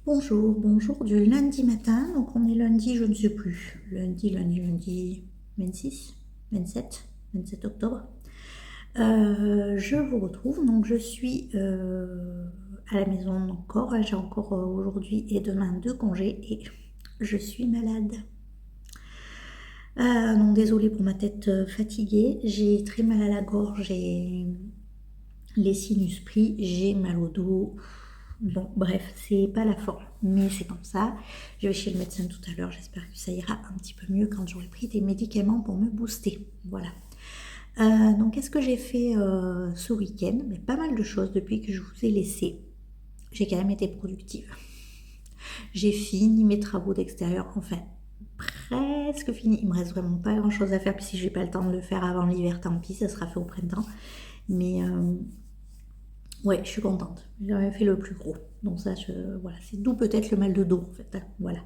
Bonjour, bonjour du lundi matin. Donc on est lundi, je ne sais plus. Lundi 26, 27, 27 octobre. Je vous retrouve. Donc je suis à la maison encore. J'ai encore aujourd'hui et demain 2 congés et je suis malade. Donc désolée pour ma tête fatiguée. J'ai très mal à la gorge, j'ai les sinus pris, j'ai mal au dos. Bon, bref, c'est pas la forme, mais c'est comme ça. Je vais chez le médecin tout à l'heure, j'espère que ça ira un petit peu mieux quand j'aurai pris des médicaments pour me booster. Voilà. Donc, qu'est-ce que j'ai fait ce week-end? Mais pas mal de choses depuis que je vous ai laissé. J'ai quand même été productive. J'ai fini mes travaux d'extérieur, enfin, presque fini. Il me reste vraiment pas grand chose à faire, puis si j'ai pas le temps de le faire avant l'hiver, tant pis, ça sera fait au printemps. Mais ouais, je suis contente. J'avais fait le plus gros. Donc ça, voilà, c'est d'où peut-être le mal de dos en fait, hein. Voilà.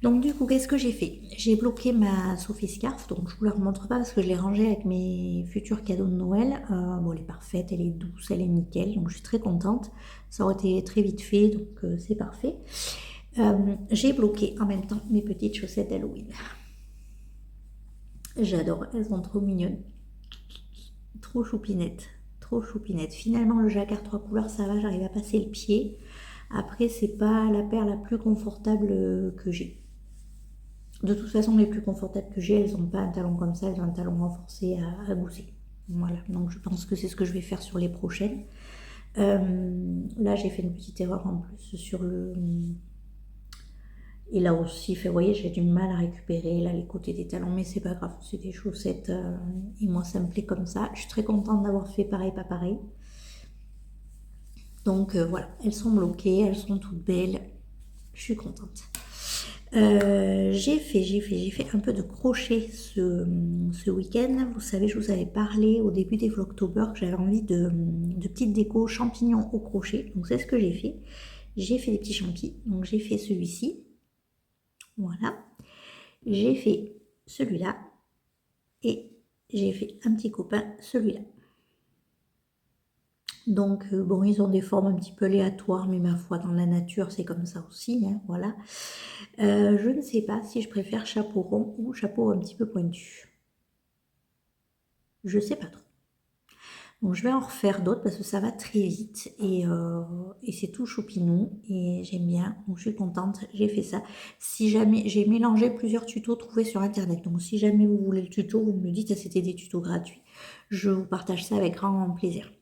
Donc du coup, qu'est-ce que j'ai fait? J'ai bloqué ma Sophie Scarf, donc je vous la remontre pas parce que je l'ai rangée avec mes futurs cadeaux de Noël. Bon, elle est parfaite, elle est douce, elle est nickel, donc je suis très contente. Ça aurait été très vite fait, donc c'est parfait. J'ai bloqué en même temps mes petites chaussettes d'Halloween. J'adore, elles sont trop mignonnes. Trop choupinettes, trop choupinettes. Finalement, le jacquard 3 couleurs, ça va, j'arrive à passer le pied. Après, c'est pas la paire la plus confortable que j'ai. De toute façon, les plus confortables que j'ai, elles n'ont pas un talon comme ça, elles ont un talon renforcé à gousset. Voilà, donc je pense que c'est ce que je vais faire sur les prochaines. Là, j'ai fait une petite erreur en plus sur le... Et là aussi, vous voyez, j'ai du mal à récupérer là les côtés des talons, mais c'est pas grave, c'est des chaussettes et moi ça me plaît comme ça. Je suis très contente d'avoir fait pareil, pas pareil. Donc voilà, elles sont bloquées, elles sont toutes belles. Je suis contente. J'ai fait un peu de crochet ce week-end. Vous savez, je vous avais parlé au début des Vlogtober que j'avais envie de petites décos champignons au crochet. Donc c'est ce que j'ai fait. J'ai fait des petits champis. Donc j'ai fait celui-ci. Voilà. J'ai fait celui-là. Et j'ai fait un petit copain, celui-là. Donc, bon, ils ont des formes un petit peu aléatoires, mais ma foi, dans la nature, c'est comme ça aussi, hein, voilà. Je ne sais pas si je préfère chapeau rond ou chapeau un petit peu pointu. Je sais pas trop. Donc, je vais en refaire d'autres parce que ça va très vite et c'est tout choupinou et j'aime bien. Donc, je suis contente, j'ai fait ça. Si jamais, j'ai mélangé plusieurs tutos trouvés sur internet. Donc, si jamais vous voulez le tuto, vous me le dites, c'était des tutos gratuits. Je vous partage ça avec grand plaisir.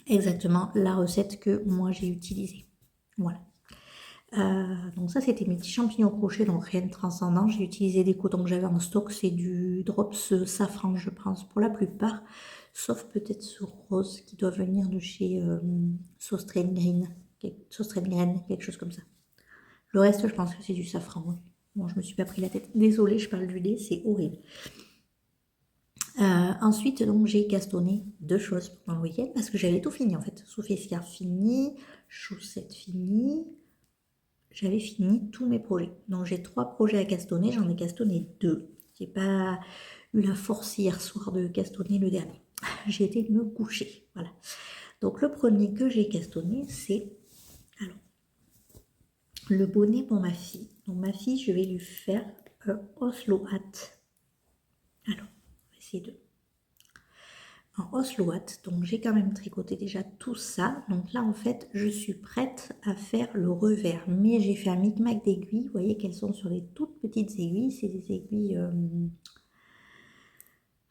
Exactement la recette que moi j'ai utilisée. Voilà. Donc ça c'était mes petits champignons crochets, donc rien de transcendant. J'ai utilisé des cotons que j'avais en stock, c'est du drops safran je pense pour la plupart, sauf peut-être ce rose qui doit venir de chez Sauce Green, quelque chose comme ça. Le reste je pense que c'est du safran. Oui. Bon, je me suis pas pris la tête, désolée, je parle du lait, c'est horrible. Ensuite, donc, j'ai castonné 2 choses pendant le week-end parce que j'avais tout fini en fait. Sophie Scarf fini, chaussettes fini. J'avais fini tous mes projets. Donc, j'ai 3 projets à castonner, j'en ai castonné 2. J'ai pas eu la force hier soir de castonner le dernier. J'ai été me coucher. Voilà. Donc, le premier que j'ai castonné, c'est alors, le bonnet pour ma fille. Donc, ma fille, je vais lui faire un Oslo hat. Alors, on va essayer de en Osloat, donc j'ai quand même tricoté déjà tout ça. Donc là en fait je suis prête à faire le revers, mais j'ai fait un micmac d'aiguilles. Vous voyez qu'elles sont sur les toutes petites aiguilles, c'est des aiguilles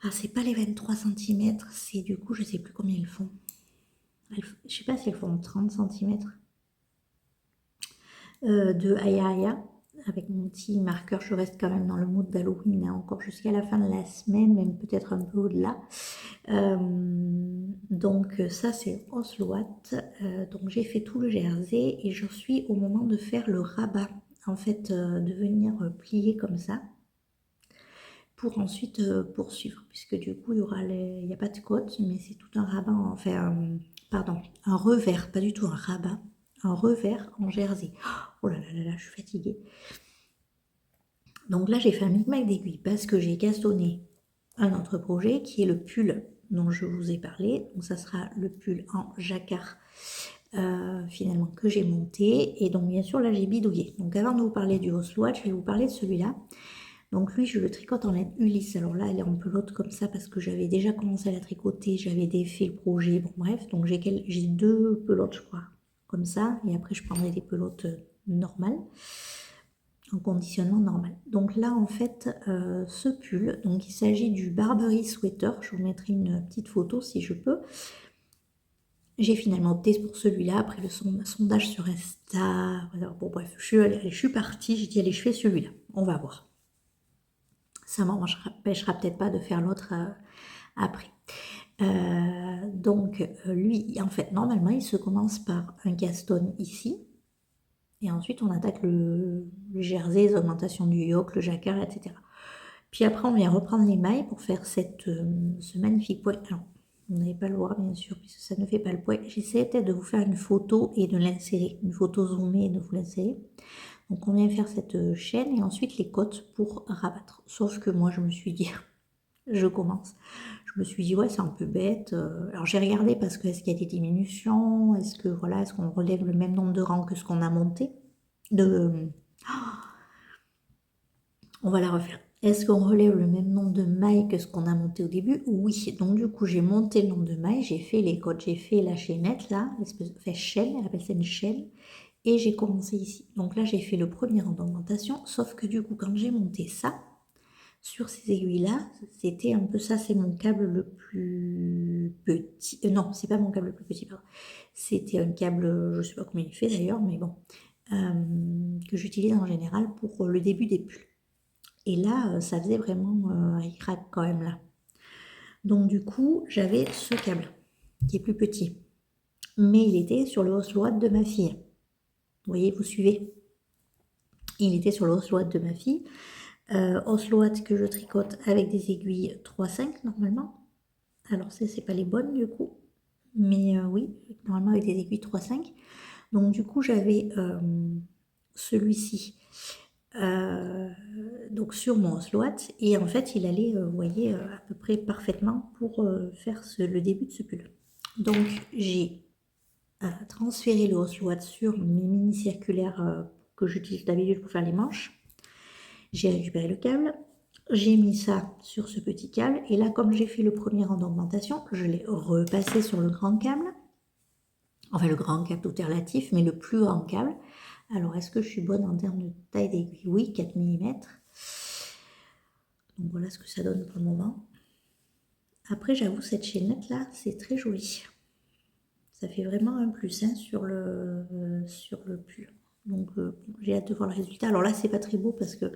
ah c'est pas les 23 cm, c'est du coup je sais plus combien elles font, je sais pas si elles font 30 cm de Aya Aya. Avec mon petit marqueur, je reste quand même dans le mood d'Halloween, hein, encore jusqu'à la fin de la semaine, même peut-être un peu au-delà. Donc ça c'est Osloat. Donc j'ai fait tout le jersey et je suis au moment de faire le rabat. En fait, de venir plier comme ça pour ensuite poursuivre. Puisque du coup, il n'y a pas de côte, mais c'est tout un rabat, enfin, pardon, un revers, pas du tout un rabat. Un revers en jersey. Oh là là là là, je suis fatiguée. Donc là, j'ai fait un micmac d'aiguilles parce que j'ai castonné un autre projet qui est le pull dont je vous ai parlé. Donc ça sera le pull en jacquard finalement que j'ai monté. Et donc bien sûr là j'ai bidouillé. Donc avant de vous parler du Oslo, je vais vous parler de celui-là. Donc lui je le tricote en laine Ulysse. Alors là elle est en pelote comme ça parce que j'avais déjà commencé à la tricoter, j'avais défait le projet, bon bref. Donc j'ai 2 pelotes je crois, comme ça. Et après je prendrai des pelotes normales, en conditionnement normal. Donc là en fait ce pull, donc il s'agit du Barberry Sweater. Je vous mettrai une petite photo si je peux. J'ai finalement opté pour celui-là après le sondage sur Insta. Voilà. Bon bref, je suis partie, j'ai dit allez je fais celui-là, on va voir. Ça m'empêchera peut-être pas de faire l'autre après. Donc lui, en fait, normalement, il se commence par un caston ici. Et ensuite, on attaque le jersey, les augmentations du yoke, le jacquard, etc. Puis après, on vient reprendre les mailles pour faire ce magnifique point. Alors, vous n'allez pas le voir, bien sûr, puisque ça ne fait pas le point. J'essaie peut-être de vous faire une photo et de l'insérer. Une photo zoomée et de vous l'insérer. Donc, on vient faire cette chaîne et ensuite les côtes pour rabattre. Sauf que moi, je me suis dit, je commence. Je me suis dit, ouais, c'est un peu bête. Alors, j'ai regardé parce que est-ce qu'il y a des diminutions? Est-ce que, voilà, est-ce qu'on relève le même nombre de rangs que ce qu'on a monté? On va la refaire. Est-ce qu'on relève le même nombre de mailles que ce qu'on a monté au début? Oui. Donc du coup, j'ai monté le nombre de mailles, j'ai fait les côtes, j'ai fait la chaînette là, enfin chaîne, elle appelle ça une chaîne, et j'ai commencé ici. Donc là, j'ai fait le premier rang d'augmentation, sauf que du coup, quand j'ai monté ça, sur ces aiguilles-là, c'était un peu ça, c'est mon câble le plus petit. Non, c'est pas mon câble le plus petit, pardon. C'était un câble, je sais pas combien il fait d'ailleurs, mais bon, que j'utilise en général pour le début des pulls. Et là, ça faisait vraiment ric-rac quand même là. Donc du coup, j'avais ce câble qui est plus petit. Mais il était sur le Osloat de ma fille. Vous voyez, vous suivez? Il était sur le Osloat de ma fille. Osloat que je tricote avec des aiguilles 3,5 normalement. Alors c'est pas les bonnes du coup. Mais oui, normalement avec des aiguilles 3,5. Donc du coup, j'avais celui-ci. Donc sur mon Osloat et en fait il allait, vous voyez, à peu près parfaitement pour faire le début de ce pull. Donc j'ai transféré le Osloat sur mes mini circulaires que j'utilise d'habitude pour faire les manches. J'ai récupéré le câble, j'ai mis ça sur ce petit câble et là comme j'ai fait le premier rang d'augmentation, je l'ai repassé sur le grand câble. Enfin le grand câble, tout est relatif, mais le plus grand câble. Alors, est-ce que je suis bonne en termes de taille d'aiguille? Oui, 4 mm. Donc voilà ce que ça donne pour le moment. Après, j'avoue, cette chaînette là, c'est très joli. Ça fait vraiment un plus hein, sur le pull. Donc j'ai hâte de voir le résultat. Alors là, c'est pas très beau parce que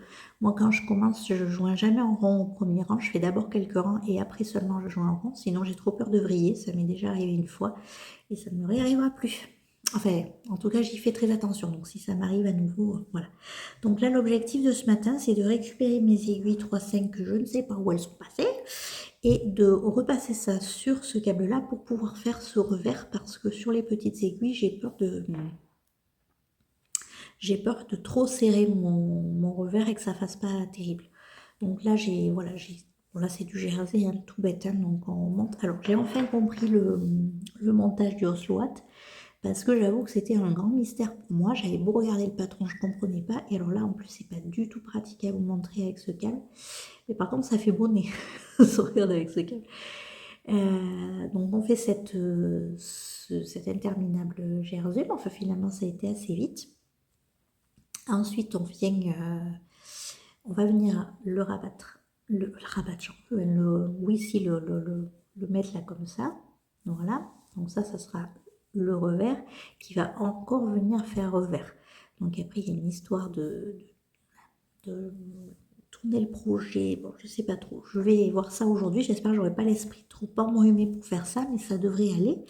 moi, quand je commence, je joins jamais en rond au premier rang. Je fais d'abord quelques rangs et après seulement je joins en rond. Sinon, j'ai trop peur de vriller. Ça m'est déjà arrivé une fois et ça ne me réarrivera plus. Enfin, en tout cas, j'y fais très attention. Donc si ça m'arrive à nouveau, voilà. Donc là, l'objectif de ce matin, c'est de récupérer mes aiguilles 3,5 que je ne sais pas où elles sont passées et de repasser ça sur ce câble-là pour pouvoir faire ce revers parce que sur les petites aiguilles, j'ai peur de trop serrer mon revers et que ça fasse pas terrible. Donc là, bon, là c'est du jersey, hein, tout bête, hein, donc on monte. Alors j'ai enfin compris le montage du Osloat. Parce que j'avoue que c'était un grand mystère pour moi. J'avais beau regarder le patron, je ne comprenais pas. Et alors là, en plus, c'est pas du tout pratique à vous montrer avec ce câble. Mais par contre, ça fait beau nez, se regarde avec ce câble. Donc on fait cet interminable jersey. Mais enfin, finalement, ça a été assez vite. Ensuite, on va venir le rabattre. Le rabattre, j'en peux. Le mettre là comme ça. Voilà. Donc ça sera le revers qui va encore venir faire revers. Donc après, il y a une histoire de tourner le projet. Bon, je sais pas trop. Je vais voir ça aujourd'hui. J'espère que j'aurai pas l'esprit trop emmbrumé pour faire ça, mais ça devrait aller.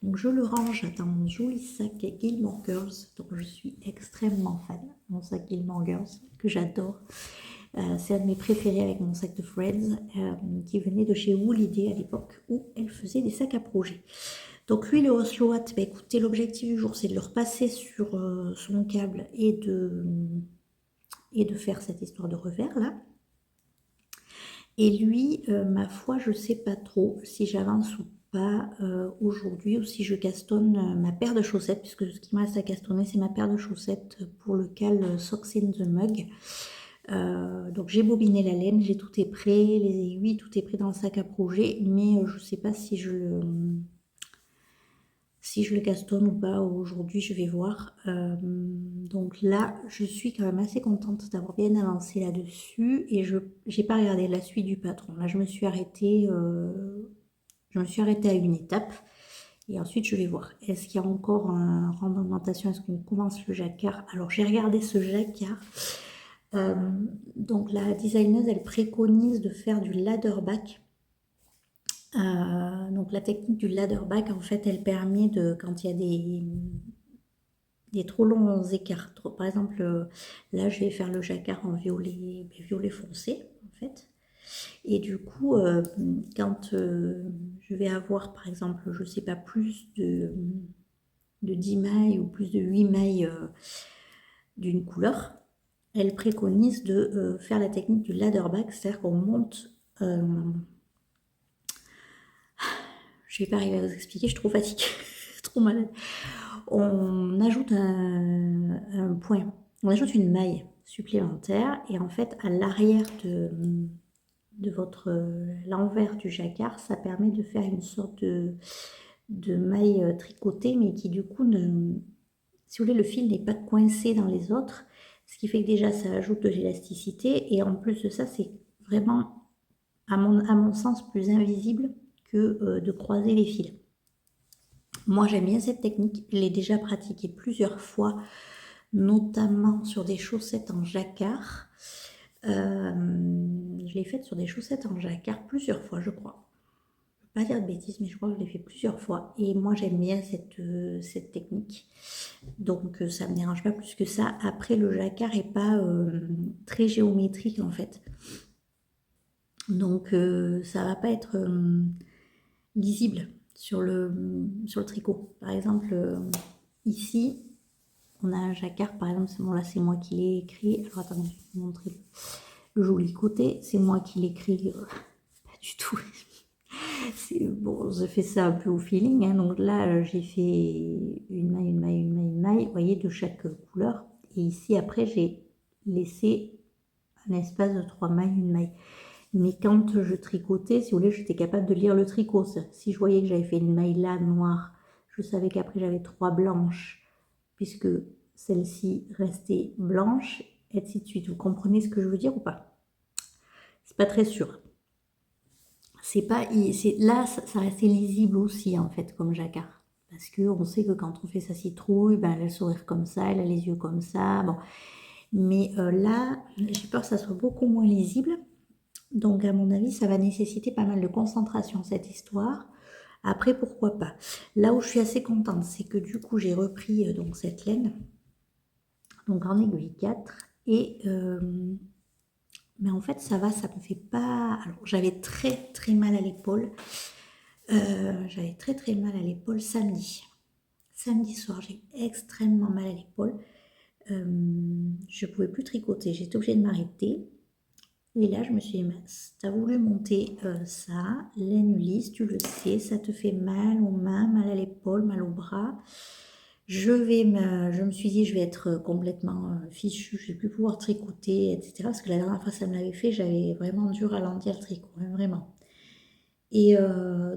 Donc je le range dans mon joli sac Gilmore Girls, dont je suis extrêmement fan. Mon sac Gilmore Girls, que j'adore. C'est un de mes préférés avec mon sac de Friends, qui venait de chez Wooliday à l'époque, où elle faisait des sacs à projet. Donc lui, le Osloat, bah, écoutez, l'objectif du jour, c'est de le repasser sur son câble et de faire cette histoire de revers là. Et lui, ma foi, je sais pas trop si j'avance ou pas aujourd'hui, ou si je castonne ma paire de chaussettes, puisque ce qui me reste à castonner, c'est ma paire de chaussettes pour le cal Socks in the Mug. Donc j'ai bobiné la laine, j'ai tout est prêt, les aiguilles, tout est prêt dans le sac à projet, mais je sais pas si je le castonne ou pas aujourd'hui, je vais voir. Donc là, je suis quand même assez contente d'avoir bien avancé là-dessus, et je n'ai pas regardé la suite du patron. Là, je me suis arrêtée à une étape, et ensuite je vais voir. Est-ce qu'il y a encore un rang d'augmentation? Est-ce qu'on commence le jacquard? Alors j'ai regardé ce jacquard. Donc la designeuse, elle préconise de faire du ladder back. Donc la technique du ladder back, en fait, elle permet de, quand il y a des trop longs écarts, par exemple, là je vais faire le jacquard en violet foncé, en fait. Et du coup, quand je vais avoir, par exemple, je sais pas, plus de 10 mailles ou plus de 8 mailles d'une couleur, elle préconise de faire la technique du ladder back, c'est-à-dire qu'on monte. Je vais pas arriver à vous expliquer, je suis trop fatiguée, trop malade. On ajoute un point, on ajoute une maille supplémentaire, et en fait, à l'arrière de votre l'envers du jacquard, ça permet de faire une sorte de maille tricotée, mais qui du coup si vous voulez, le fil n'est pas coincé dans les autres, ce qui fait que déjà ça ajoute de l'élasticité, et en plus de ça, c'est vraiment à mon sens plus invisible que de croiser les fils. Moi j'aime bien cette technique, je l'ai déjà pratiquée plusieurs fois, notamment sur des chaussettes en jacquard. Je l'ai faite sur des chaussettes en jacquard plusieurs fois, je crois. Je ne veux pas dire de bêtises, mais je crois que je l'ai fait plusieurs fois. Et moi, j'aime bien cette technique. Donc, ça ne me dérange pas plus que ça. Après, le jacquard n'est pas très géométrique, en fait. Donc, ça ne va pas être lisible sur le tricot. Par exemple, ici, on a un jacquard, par exemple, bon, là c'est moi qui l'ai écrit. Alors attendez, je vais vous montrer le joli côté. C'est moi qui l'ai écrit, pas du tout. Bon, je fais ça un peu au feeling, hein. Donc là, j'ai fait une maille, une maille, une maille, une maille, vous voyez, de chaque couleur. Et ici, après, j'ai laissé un espace de 3 mailles, une maille. Mais quand je tricotais, si vous voulez, j'étais capable de lire le tricot. Si je voyais que j'avais fait une maille là, noire, je savais qu'après j'avais 3 blanches, puisque celle-ci restait blanche, et ainsi de suite. Vous comprenez ce que je veux dire ou pas? C'est pas très sûr. Là, ça restait lisible aussi, en fait, comme jacquard. Parce qu'on sait que quand on fait sa citrouille, ben, elle a le sourire comme ça, elle a les yeux comme ça. Bon. Mais là, j'ai peur que ça soit beaucoup moins lisible. Donc, à mon avis, ça va nécessiter pas mal de concentration, cette histoire. Après, pourquoi pas. Là où je suis assez contente, c'est que du coup, j'ai repris donc cette laine, donc en aiguille 4. Et mais en fait, ça va, ça me fait pas. Alors, j'avais très très mal à l'épaule. J'avais très très mal à l'épaule samedi. Samedi soir, j'ai extrêmement mal à l'épaule. Je pouvais plus tricoter, j'étais obligée de m'arrêter. Et là, je me suis dit, mince, t'as voulu monter ça, laine lisse, tu le sais, ça te fait mal aux mains, mal à l'épaule, mal au bras. Je me suis dit, je vais être complètement fichue, je vais plus pouvoir tricoter, etc. Parce que la dernière fois, ça me l'avait fait, j'avais vraiment dû ralentir le tricot, hein, vraiment. Et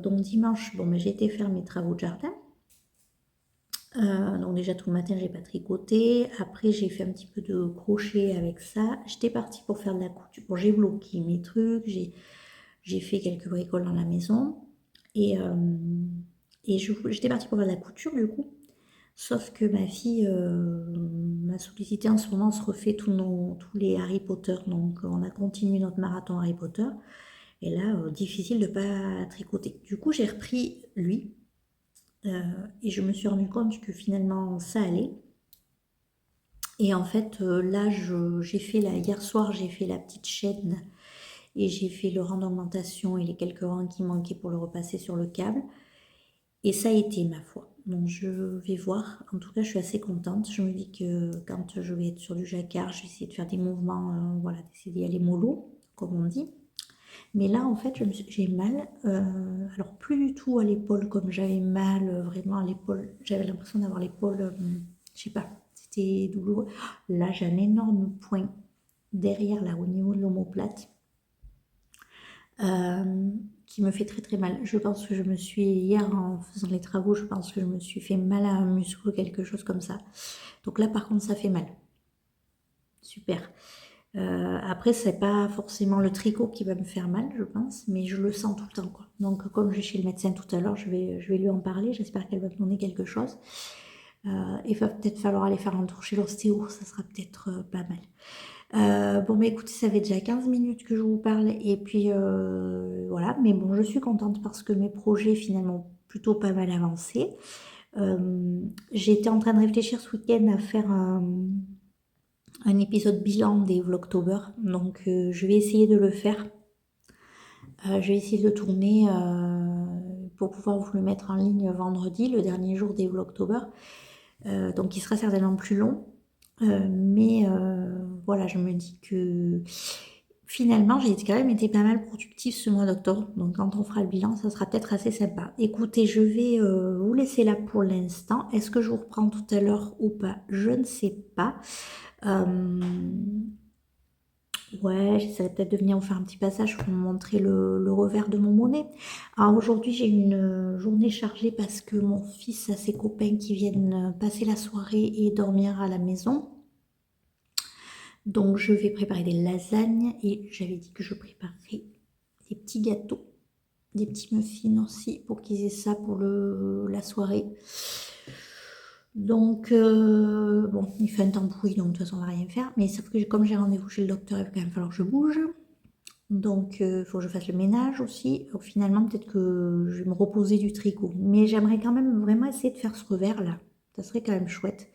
donc dimanche, bon, j'ai été faire mes travaux de jardin. Donc déjà tout le matin, j'ai pas tricoté. Après, j'ai fait un petit peu de crochet avec ça. J'étais partie pour faire de la couture. Bon, j'ai bloqué mes trucs, j'ai fait quelques bricoles dans la maison. Et j'étais partie pour faire de la couture du coup. Sauf que ma fille m'a sollicité en ce moment, on se refait tous les Harry Potter. Donc on a continué notre marathon Harry Potter. Et là, difficile de pas tricoter. Du coup, j'ai repris lui. Et je me suis rendu compte que finalement, ça allait. Et en fait, là, j'ai fait hier soir, j'ai fait la petite chaîne. Et j'ai fait le rang d'augmentation et les quelques rangs qui manquaient pour le repasser sur le câble. Et ça a été, ma foi. Donc je vais voir. En tout cas, je suis assez contente. Je me dis que quand je vais être sur du jacquard, je vais essayer de faire des mouvements, voilà, d'essayer d'y aller mollo, comme on dit. Mais là, en fait, j'ai mal. Alors, plus du tout à l'épaule comme j'avais mal, vraiment à l'épaule. J'avais l'impression d'avoir l'épaule, je sais pas, c'était douloureux. Là, j'ai un énorme point derrière, là, au niveau de l'omoplate, qui me fait très très mal. Je pense que je me suis, hier en faisant les travaux, je pense que je me suis fait mal à un muscle ou quelque chose comme ça. Donc là, par contre, ça fait mal. Super. Après, c'est pas forcément le tricot qui va me faire mal, je pense, mais je le sens tout le temps, quoi. Donc, comme je vais chez le médecin tout à l'heure, je vais lui en parler. J'espère qu'elle va me donner quelque chose. Il va peut-être falloir aller faire un tour chez l'ostéo, ça sera peut-être pas mal. Bon, mais écoutez, ça fait déjà 15 minutes que je vous parle, et puis voilà. Mais bon, je suis contente parce que mes projets, finalement, plutôt pas mal avancés. J'étais en train de réfléchir ce week-end à faire un épisode bilan des Vlogtober. Donc je vais essayer de le faire. Je vais essayer de le tourner pour pouvoir vous le mettre en ligne vendredi, le dernier jour des Vlogtober. Donc il sera certainement plus long. Mais voilà, je me dis que finalement j'ai quand même été pas mal productive ce mois d'octobre. Donc quand on fera le bilan, ça sera peut-être assez sympa. Écoutez, je vais vous laisser là pour l'instant. Est-ce que je vous reprends tout à l'heure ou pas? Je ne sais pas. Ouais, j'essaierai peut-être de venir vous faire un petit passage pour vous montrer le revers de mon bonnet. Alors aujourd'hui, j'ai une journée chargée parce que mon fils a ses copains qui viennent passer la soirée et dormir à la maison. Donc je vais préparer des lasagnes et j'avais dit que je préparerais des petits gâteaux, des petits muffins aussi pour qu'ils aient ça pour la soirée. Donc, bon, il fait un temps pourri, donc de toute façon, on va rien faire. Mais sauf que comme j'ai rendez-vous chez le docteur, il va quand même falloir que je bouge. Donc, il faut que je fasse le ménage aussi. Donc, finalement, peut-être que je vais me reposer du tricot. Mais j'aimerais quand même vraiment essayer de faire ce revers-là. Ça serait quand même chouette.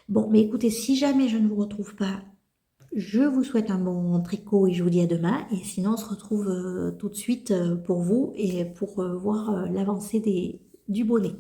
Bon, mais écoutez, si jamais je ne vous retrouve pas, je vous souhaite un bon tricot et je vous dis à demain. Et sinon, on se retrouve tout de suite pour vous et pour voir l'avancée du bonnet.